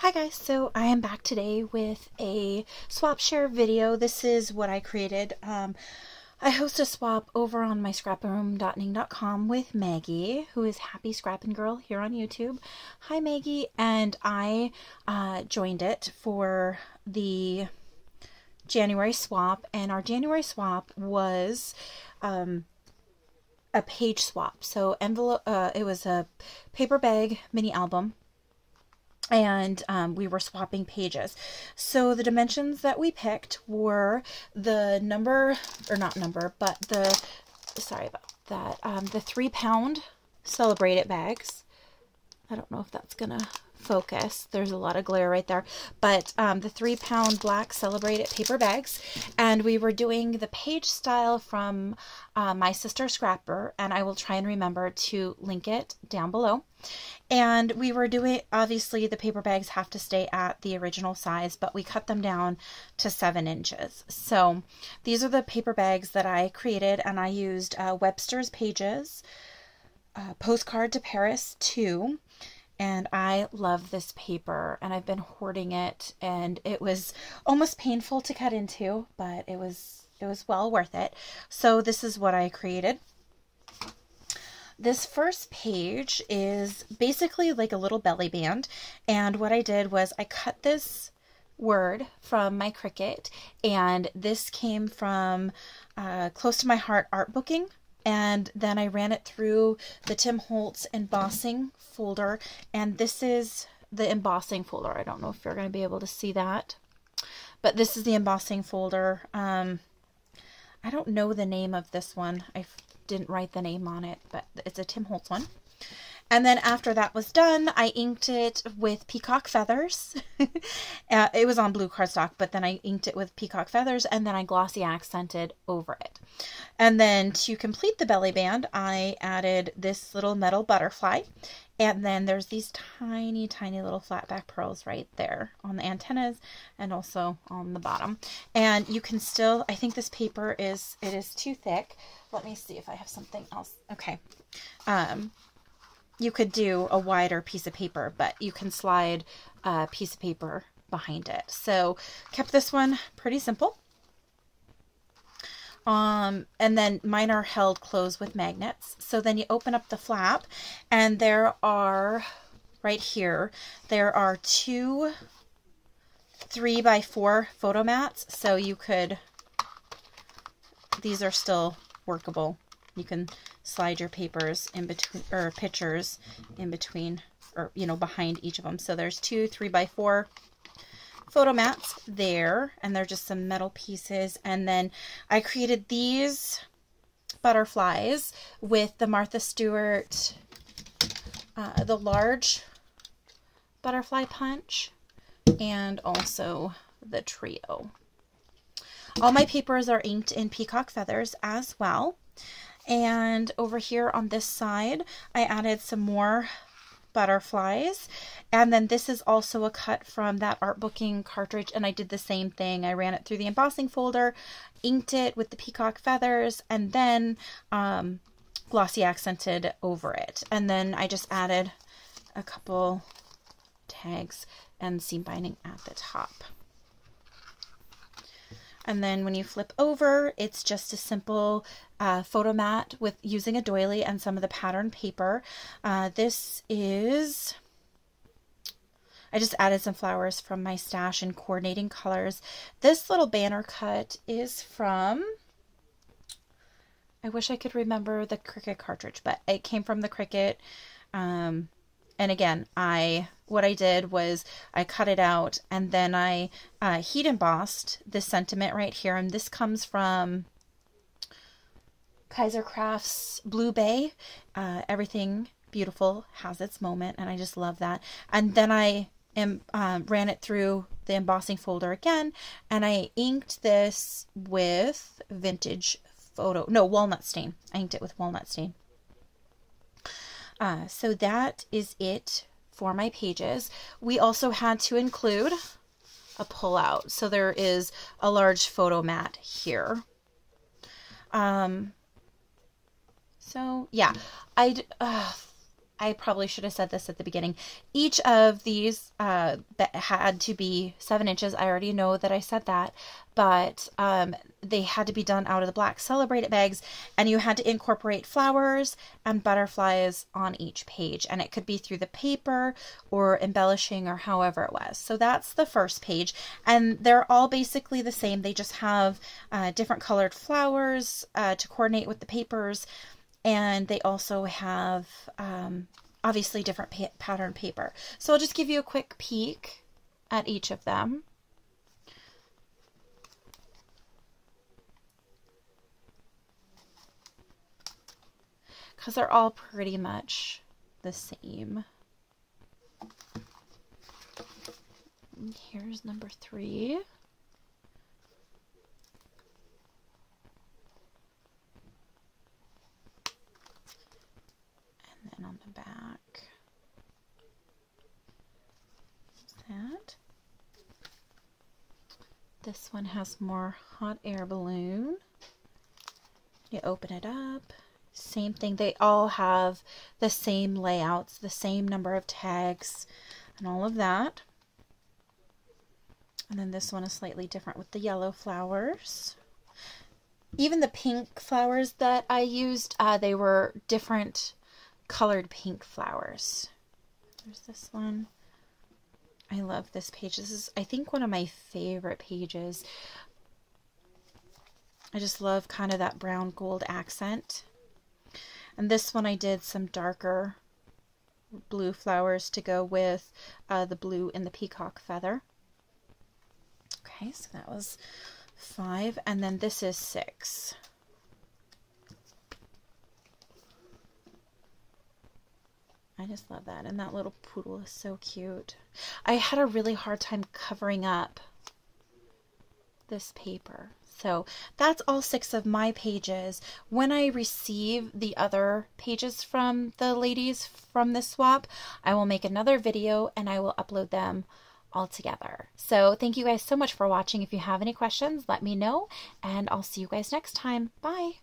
Hi guys, so I am back today with a swap share video. This is what I created. I host a swap over on my scrapingroom.ning.com with Maggie, who is Happy Scrappin' Girl here on YouTube. Hi Maggie, and I joined it for the January swap, and our January swap was a page swap. So envelope, it was a paper bag mini album. And we were swapping pages. So the dimensions that we picked were the number, or not number, but the, sorry about that, the 3-pound celebrated bags. I don't know if that's gonna focus. There's a lot of glare right there. But the 3-pound black celebrated paper bags. And we were doing the page style from my sister Scrapper, and I will try and remember to link it down below. And we were doing, obviously the paper bags have to stay at the original size, but we cut them down to 7 inches. So these are the paper bags that I created, and I used Websters Pages Postcard to Paris II. And I love this paper, and I've been hoarding it, and it was almost painful to cut into, but it was well worth it. So this is what I created. This first page is basically like a little belly band, and what I did was I cut this word from my Cricut, and this came from Close to My Heart art booking, and then I ran it through the Tim Holtz embossing folder, and this is the embossing folder. I don't know if you're going to be able to see that, but this is the embossing folder. I don't know the name of this one. I didn't write the name on it, but it's a Tim Holtz one. And then after that was done, I inked it with peacock feathers. It was on blue cardstock, but then I inked it with peacock feathers, and then I glossy accented over it. And then to complete the belly band, I added this little metal butterfly. And then there's these tiny, tiny little flat back pearls right there on the antennas and also on the bottom. And you can still, I think this paper is too thick. Let me see if I have something else. Okay. You could do a wider piece of paper, but you can slide a piece of paper behind it. So kept this one pretty simple. And then mine are held closed with magnets. So then you open up the flap, and there are, right here, there are 2 3x4 photo mats. So you could, these are still workable. You can slide your papers in between, or pictures in between, or, you know, behind each of them. So there's 2 3x4 photo mats there, and they're just some metal pieces. And then I created these butterflies with the Martha Stewart, the large butterfly punch, and also the trio. All my papers are inked in peacock feathers as well. And over here on this side, I added some more butterflies, and then this is also a cut from that art booking cartridge, and I did the same thing. I ran it through the embossing folder, inked it with the peacock feathers, and then glossy accented over it. And then I just added a couple tags and seam binding at the top. And then when you flip over, it's just a simple photo mat with using a doily and some of the pattern paper. This is, I just added some flowers from my stash in coordinating colors. This little banner cut is from, I wish I could remember the Cricut cartridge, but it came from the Cricut. And again, what I did was I cut it out, and then I heat embossed this sentiment right here. And this comes from Kaiser Crafts Blue Bay. Everything beautiful has its moment, and I just love that. And then I ran it through the embossing folder again, and I inked this with walnut stain. I inked it with walnut stain. So that is it for my pages. We also had to include a pull-out. So there is a large photo mat here. So yeah, I probably should have said this at the beginning. Each of these that had to be 7 inches. I already know that I said that, but they had to be done out of the black Celebrate It bags, and you had to incorporate flowers and butterflies on each page, and it could be through the paper or embellishing or however it was. So that's the first page, and they're all basically the same. They just have different colored flowers to coordinate with the papers. And they also have, obviously, different pattern paper. So I'll just give you a quick peek at each of them. Because they're all pretty much the same. And here's number 3. On the back, that. This one has more hot air balloon. You open it up, same thing. They all have the same layouts, the same number of tags, and all of that. And then this one is slightly different with the yellow flowers. Even the pink flowers that I used, they were different colored pink flowers. There's this one. I love this page. This is, I think, one of my favorite pages. I just love kind of that brown gold accent. And this one I did some darker blue flowers to go with the blue in the peacock feather. Okay, so that was 5. And then this is 6. I just love that. And that little poodle is so cute. I had a really hard time covering up this paper. So that's all 6 of my pages. When I receive the other pages from the ladies from this swap, I will make another video and I will upload them all together. So thank you guys so much for watching. If you have any questions, let me know, and I'll see you guys next time. Bye.